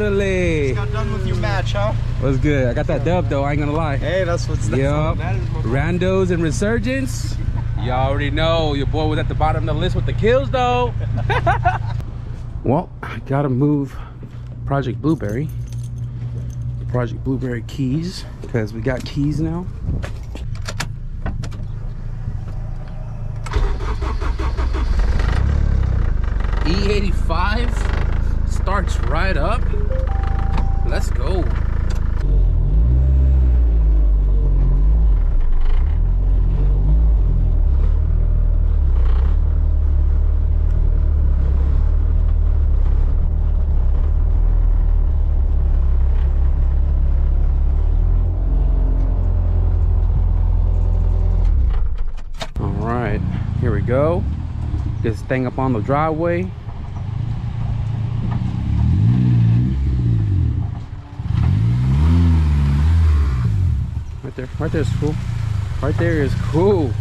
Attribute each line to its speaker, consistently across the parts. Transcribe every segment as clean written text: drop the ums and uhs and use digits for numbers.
Speaker 1: Totally.
Speaker 2: Just got done with your match, huh?
Speaker 1: What's good? I got that dub though, I ain't gonna lie.
Speaker 2: Hey, that's all that matters, my boy.
Speaker 1: Randos and Resurgence. Y'all already know your boy was at the bottom of the list with the kills though. Well, I gotta move Project Blueberry keys, because we got keys now. E85 starts right up. Let's go. Here we go. Get this thing up on the driveway. Right there is cool. Right there is cool.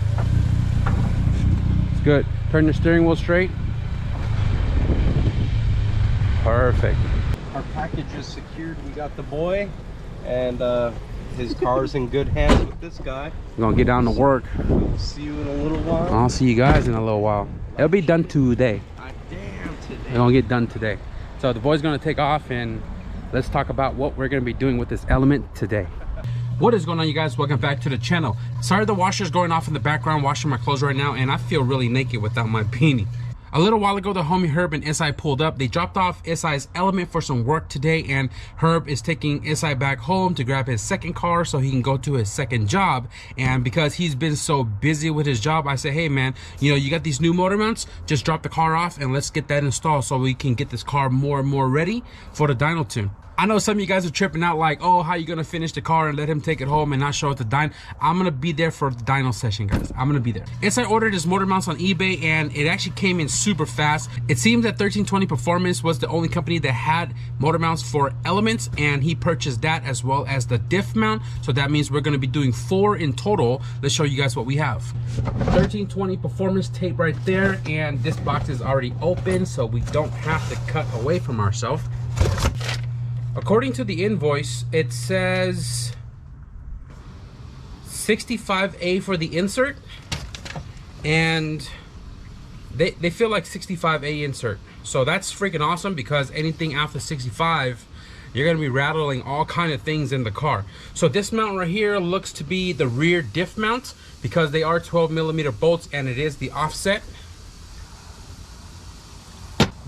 Speaker 1: It's good. Turn the steering wheel straight. Perfect.
Speaker 2: Our package is secured. We got the boy, and his car's in good hands with this guy.
Speaker 1: We're gonna get down to work.
Speaker 2: We'll see you in a little while.
Speaker 1: I'll see you guys in a little while. It'll be done today.
Speaker 2: Damn, today.
Speaker 1: We're gonna get done today. So the boy's gonna take off, and let's talk about what we're gonna be doing with this element today. What is going on, you guys? Welcome back to the channel. Sorry the washer's going off in the background, washing my clothes right now, and I feel really naked without my beanie. A little while ago, the homie Herb and SI pulled up. They dropped off SI's element for some work today, and Herb is taking SI back home to grab his second car so he can go to his second job. And because he's been so busy with his job, I said, hey man, you know, you got these new motor mounts, just drop the car off and let's get that installed so we can get this car more and more ready for the dyno tune. I know some of you guys are tripping out like, oh, how you gonna finish the car and let him take it home and not show it to dyno? I'm gonna be there for the dyno session, guys. I'm gonna be there. I ordered his motor mounts on eBay, and it actually came in super fast. It seems that 1320 Performance was the only company that had motor mounts for elements, and he purchased that as well as the diff mount. So that means we're gonna be doing 4 in total. Let's show you guys what we have. 1320 Performance tape right there, and this box is already open, so we don't have to cut away from ourselves. According to the invoice, it says 65A for the insert, and they feel like 65A insert. So that's freaking awesome, because anything after 65, you're gonna be rattling all kind of things in the car. So this mount right here looks to be the rear diff mount, because they are 12mm bolts and it is the offset.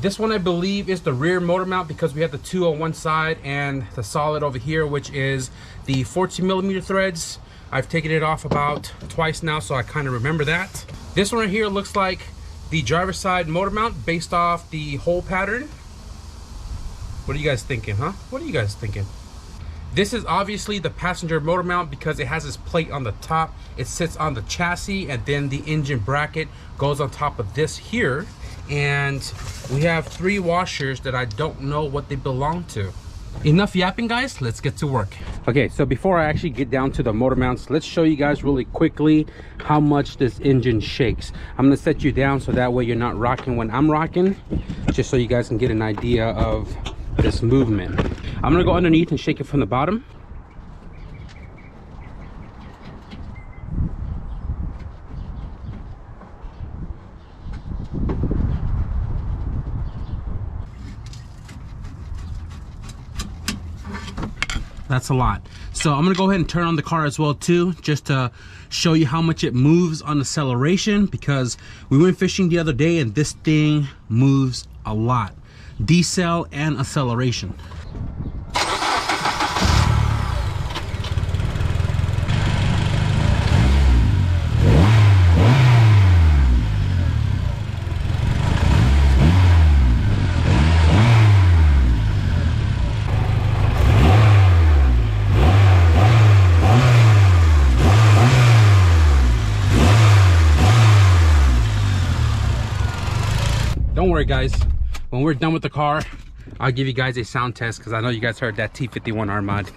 Speaker 1: This one I believe is the rear motor mount, because we have the 2 on one side and the solid over here, which is the 14mm threads. I've taken it off about twice now, so I kind of remember that. This one right here looks like the driver's side motor mount based off the hole pattern. What are you guys thinking, huh? What are you guys thinking? This is obviously the passenger motor mount, because it has this plate on the top. It sits on the chassis, and then the engine bracket goes on top of this here. And we have 3 washers that I don't know what they belong to. Enough yapping, guys, let's get to work. Okay, so before I actually get down to the motor mounts, let's show you guys really quickly how much this engine shakes. I'm gonna set you down so that way you're not rocking when I'm rocking, just so you guys can get an idea of this movement. I'm gonna go underneath and shake it from the bottom. That's a lot. So I'm gonna go ahead and turn on the car as well too, just to show you how much it moves on acceleration, because we went fishing the other day and this thing moves a lot. Decel and acceleration. Don't worry guys, when we're done with the car, I'll give you guys a sound test, because I know you guys heard that T51R mod.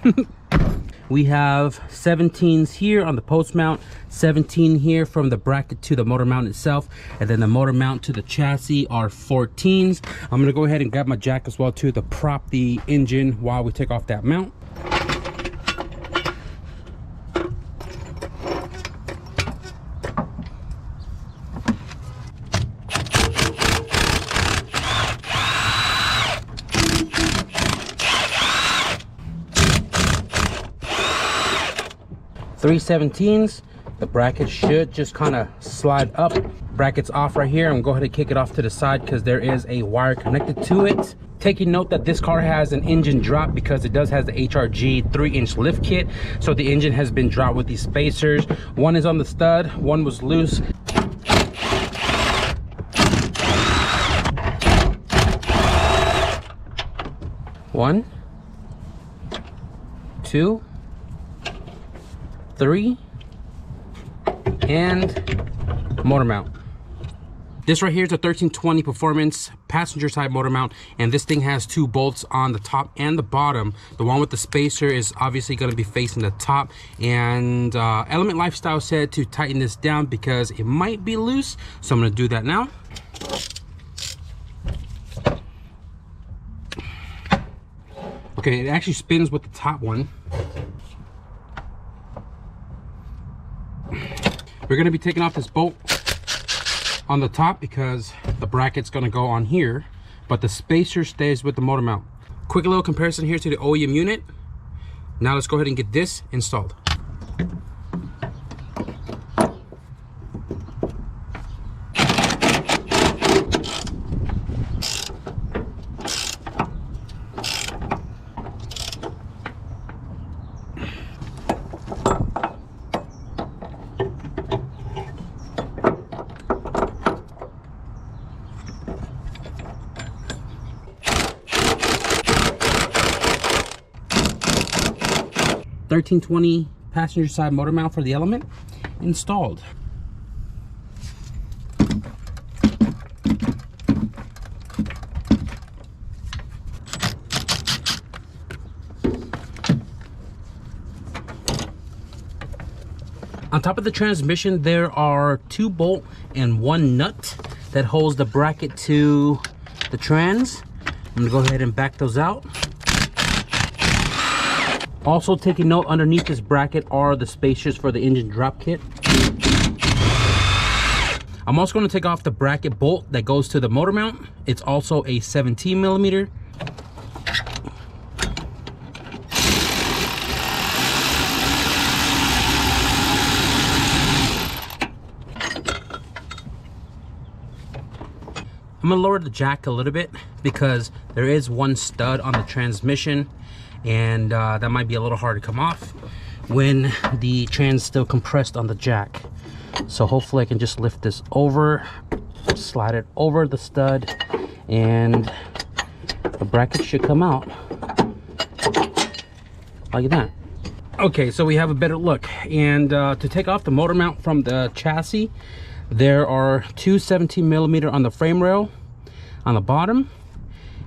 Speaker 1: We have 17s here on the post mount, 17 here from the bracket to the motor mount itself, and then the motor mount to the chassis are 14s. I'm gonna go ahead and grab my jack as well too to prop the engine while we take off that mount. Three 17s. The bracket should just kind of slide up. Bracket's off right here. I'm gonna go ahead and kick it off to the side because there is a wire connected to it. Taking note that this car has an engine drop because it does have the HRG 3-inch lift kit. So the engine has been dropped with these spacers. One is on the stud, one was loose. One, two, 3, and motor mount. This right here is a 1320 performance passenger side motor mount, and this thing has 2 bolts on the top and the bottom. The one with the spacer is obviously going to be facing the top, and Element Lifestyle said to tighten this down because it might be loose, so I'm going to do that now. Okay, it actually spins with the top one. We're going to be taking off this bolt on the top because the bracket's going to go on here, but the spacer stays with the motor mount. Quick little comparison here to the OEM unit. Now let's go ahead and get this installed. $1320 passenger side motor mount for the Element installed. On top of the transmission, there are 2 bolt and 1 nut that holds the bracket to the trans. I'm gonna go ahead and back those out. Also taking note, underneath this bracket are the spacers for the engine drop kit. I'm also going to take off the bracket bolt that goes to the motor mount. It's also a 17 millimeter. I'm going to lower the jack a little bit because there is 1 stud on the transmission, and that might be a little hard to come off when the trans is still compressed on the jack. So hopefully I can just lift this over, slide it over the stud, and the bracket should come out like that. Okay, so we have a better look. And to take off the motor mount from the chassis, there are 2 17 millimeter on the frame rail on the bottom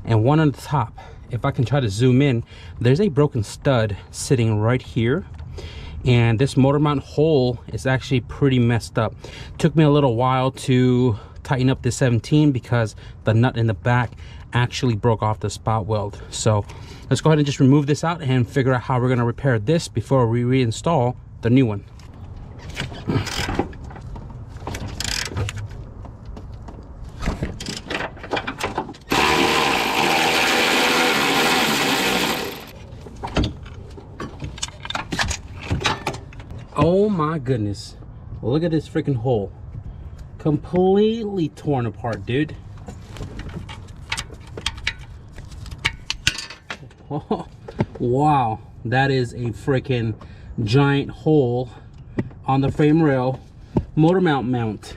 Speaker 1: and 1 on the top. If I can try to zoom in, there's a broken stud sitting right here, and this motor mount hole is actually pretty messed up. Took me a little while to tighten up this 17 because the nut in the back actually broke off the spot weld. So let's go ahead and just remove this out and figure out how we're going to repair this before we reinstall the new one. Oh my goodness, look at this freaking hole. Completely torn apart, dude. Oh, wow, that is a freaking giant hole on the frame rail motor mount.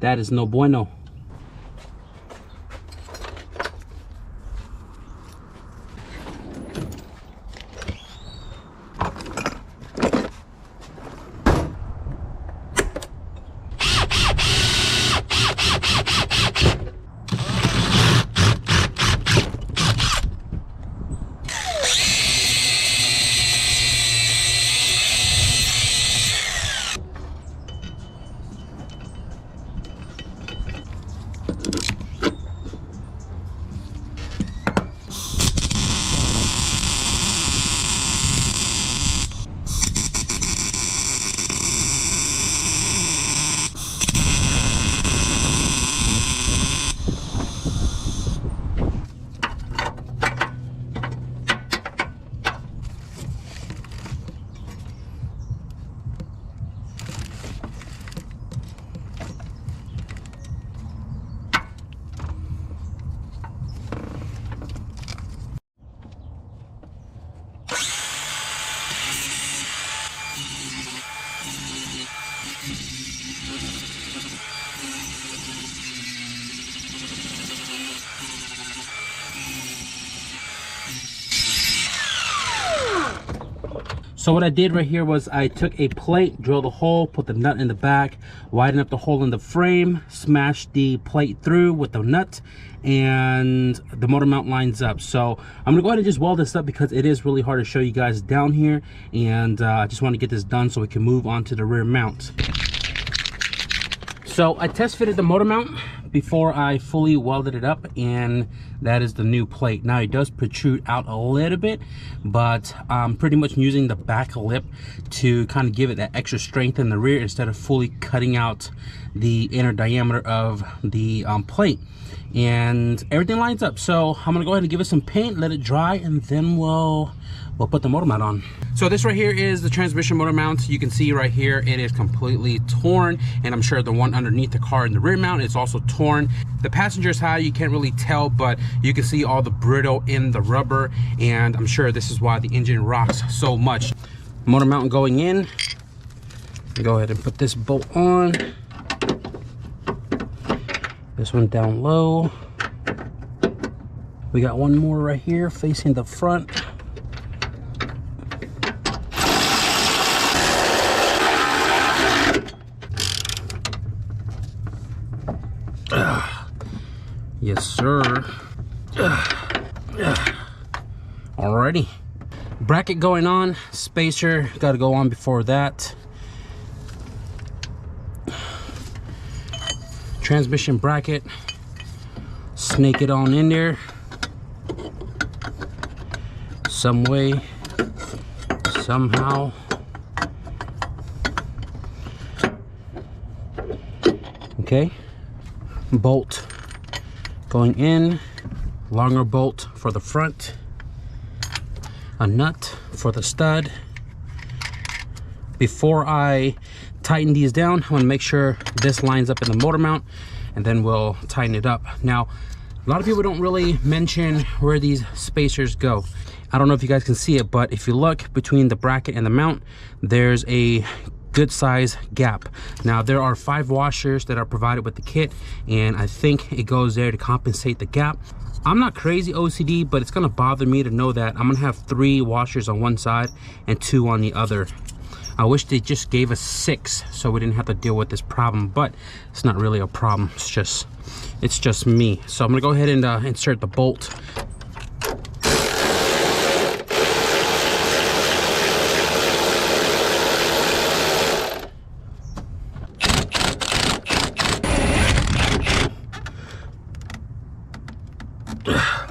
Speaker 1: That is no bueno. So what I did right here was I took a plate, drilled a hole, put the nut in the back, widened up the hole in the frame, smashed the plate through with the nut, and the motor mount lines up. So I'm gonna go ahead and just weld this up because it is really hard to show you guys down here, and I just want to get this done so we can move on to the rear mount. So I test fitted the motor mount before I fully welded it up, and that is the new plate. Now it does protrude out a little bit, but I'm pretty much using the back lip to kind of give it that extra strength in the rear instead of fully cutting out the inner diameter of the plate. And everything lines up. So I'm gonna go ahead and give it some paint, let it dry, and then we'll put the motor mount on. So this right here is the transmission motor mount. You can see right here it is completely torn, and I'm sure the one underneath the car in the rear mount is also torn. The passenger side you can't really tell, but you can see all the brittle in the rubber, and I'm sure this is why the engine rocks so much. Motor mount going in. Go ahead and put this bolt on. This one down low. We got one more right here facing the front. Yes, sir. Alrighty. Bracket going on. Spacer got to go on before that. Transmission bracket. Snake it on in there. Some way. Somehow. Okay. Bolt going in, longer bolt for the front, a nut for the stud. Before I tighten these down, I want to make sure this lines up in the motor mount, and then we'll tighten it up. Now, a lot of people don't really mention where these spacers go. I don't know if you guys can see it, but if you look between the bracket and the mount, there's a good size gap. Now there are 5 washers that are provided with the kit, and I think it goes there to compensate the gap. I'm not crazy OCD, but it's gonna bother me to know that I'm gonna have 3 washers on one side and 2 on the other. I wish they just gave us 6 so we didn't have to deal with this problem, but it's not really a problem. It's just me. So I'm gonna go ahead and insert the bolt.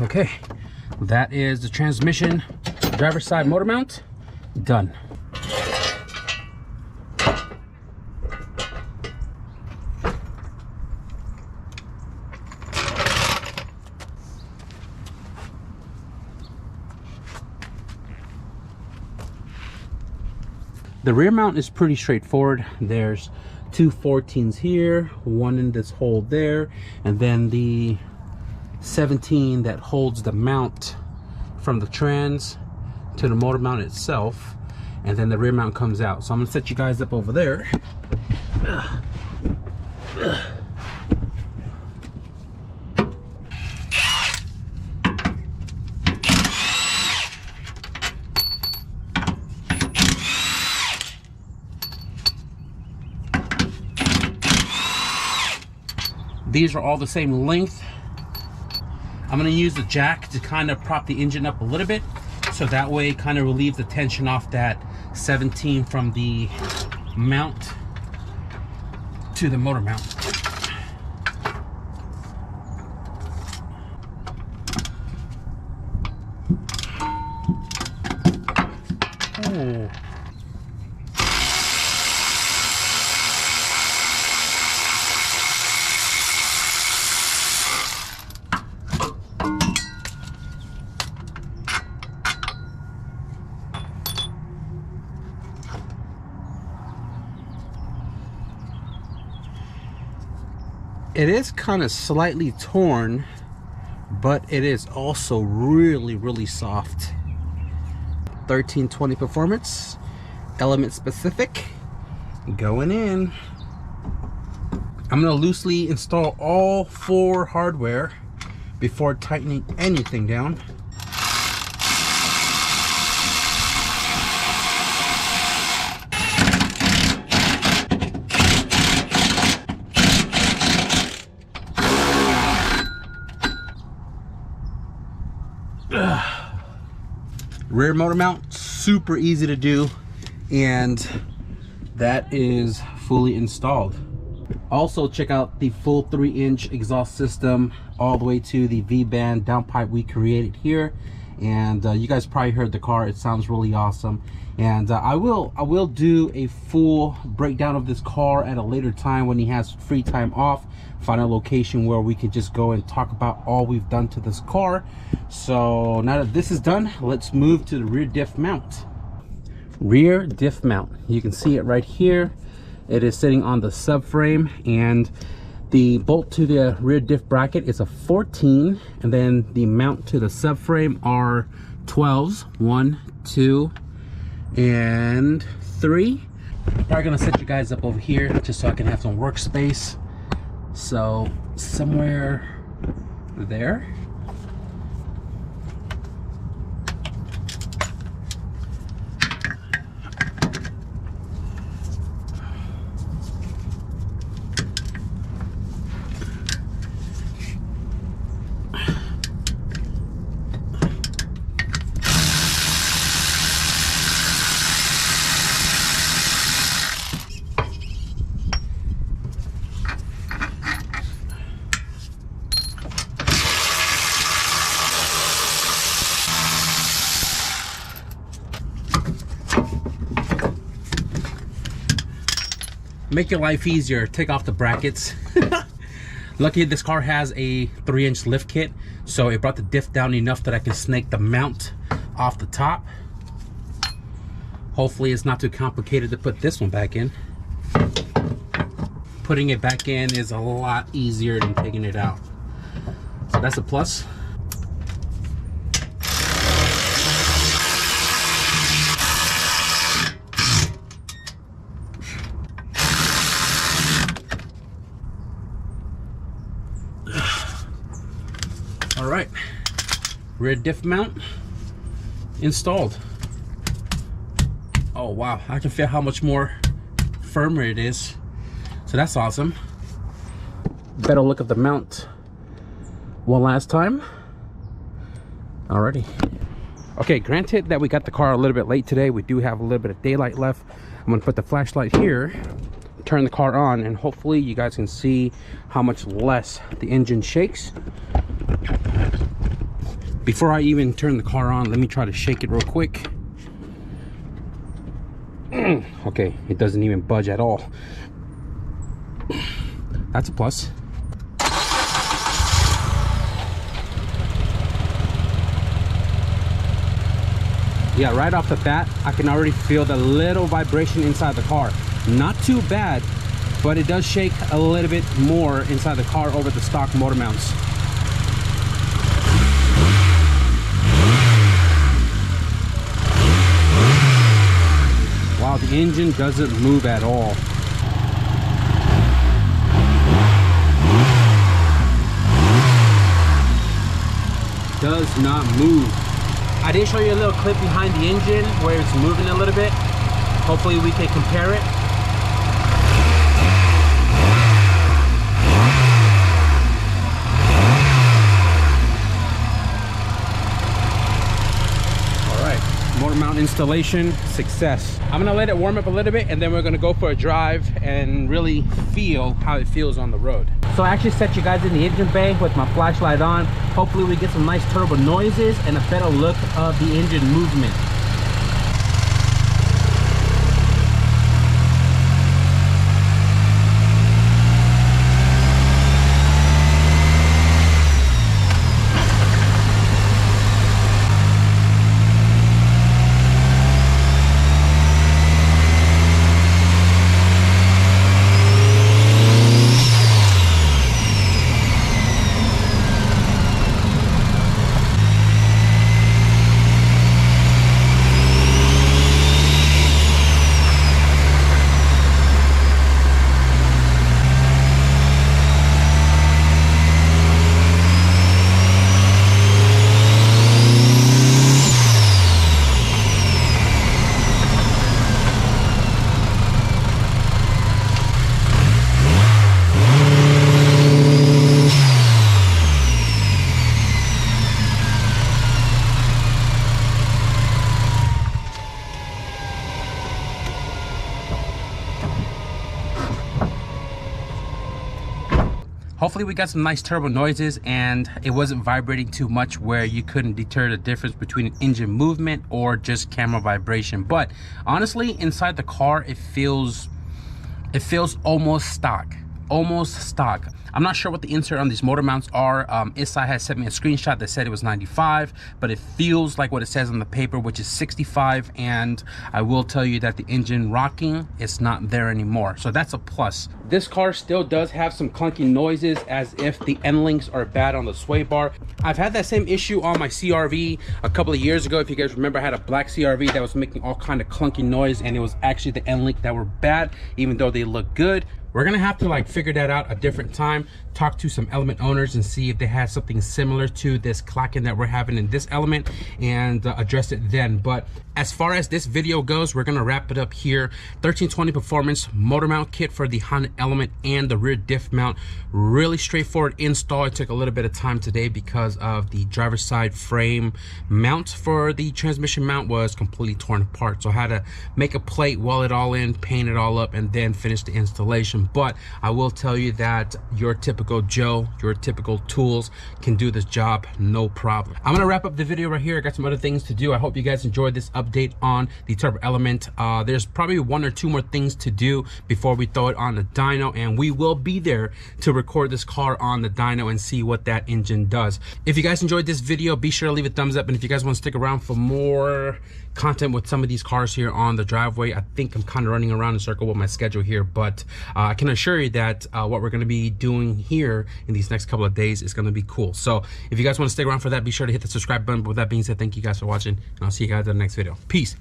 Speaker 1: Okay, that is the transmission driver's side motor mount done. The rear mount is pretty straightforward. There's 2 14s here, one in this hole there, and then the 17 that holds the mount from the trans to the motor mount itself, and then the rear mount comes out. So I'm gonna set you guys up over there. These are all the same length. I'm gonna use the jack to kind of prop the engine up a little bit, so that way it kind of relieves the tension off that 17 from the mount to the motor mount. Oh. It is kind of slightly torn, but it is also really soft. 1320 performance, element specific, going in. I'm gonna loosely install all 4 hardware before tightening anything down. Rear motor mount, super easy to do, and that is fully installed. Also check out the full 3-inch exhaust system all the way to the V-band downpipe we created here. And you guys probably heard the car. It sounds really awesome. And I will do a full breakdown of this car at a later time when he has free time off. Find a location where we could just go and talk about all we've done to this car. So now that this is done, let's move to the rear diff mount. Rear diff mount, you can see it right here. It is sitting on the subframe, and the bolt to the rear diff bracket is a 14, and then the mount to the subframe are 12s, 1, 2, and 3. Probably gonna set you guys up over here just so I can have some workspace. So somewhere there. Make your life easier, take off the brackets. Lucky this car has a 3-inch lift kit, so it brought the diff down enough that I can snake the mount off the top. Hopefully it's not too complicated to put this one back in. Putting it back in is a lot easier than taking it out, so that's a plus. All right, rear diff mount installed. Oh wow, I can feel how much more firmer it is, so that's awesome. Better look at the mount one last time. Alrighty. Okay, granted that we got the car a little bit late today, we do have a little bit of daylight left. I'm gonna put the flashlight here, turn the car on, and hopefully you guys can see how much less the engine shakes. Before I even turn the car on, let me try to shake it real quick. Okay, it doesn't even budge at all. That's a plus. Yeah, right off the bat, I can already feel the little vibration inside the car. Not too bad, but it does shake a little bit more inside the car over the stock motor mounts. Wow, the engine doesn't move at all. Does not move. I did show you a little clip behind the engine where it's moving a little bit. Hopefully we can compare it. Motor mount installation success. I'm gonna let it warm up a little bit, and then we're gonna go for a drive and really feel how it feels on the road. So I actually set you guys in the engine bay with my flashlight on. Hopefully we get some nice turbo noises and a better look of the engine movement. hopefully we got some nice turbo noises and it wasn't vibrating too much where you couldn't deter the difference between an engine movement or just camera vibration. But honestly, inside the car, it feels almost stock. I'm not sure what the insert on these motor mounts are. ISI has sent me a screenshot that said it was 95, but it feels like what it says on the paper, which is 65. And I will tell you that the engine rocking is not there anymore, so that's a plus. This car still does have some clunky noises, as if the end links are bad on the sway bar. I've had that same issue on my CRV a couple of years ago. If you guys remember, I had a black CRV that was making all kind of clunky noise, and it was actually the end link that were bad, even though they look good. We're gonna have to like figure that out a different time, talk to some element owners and see if they had something similar to this clacking that we're having in this element, and address it then. But as far as this video goes, we're gonna wrap it up here. 1320 performance motor mount kit for the Honda Element and the rear diff mount. Really straightforward install. It took a little bit of time today because of the driver's side frame mount for the transmission mount was completely torn apart, so I had to make a plate, weld it all in, paint it all up, and then finish the installation. But I will tell you that your typical Joe, your typical tools can do this job no problem. I'm gonna wrap up the video right here. I got some other things to do. I hope you guys enjoyed this update on the turbo element. There's probably 1 or 2 more things to do before we throw it on the dyno, and we will be there to record this car on the dyno and see what that engine does. If you guys enjoyed this video, be sure to leave a thumbs up, and if you guys want to stick around for more content with some of these cars here on the driveway, I think I'm kind of running around in a circle with my schedule here, but I can assure you that what we're going to be doing here in these next couple of days is going to be cool. So if you guys want to stick around for that, be sure to hit the subscribe button. But with that being said, thank you guys for watching, and I'll see you guys in the next video. Peace.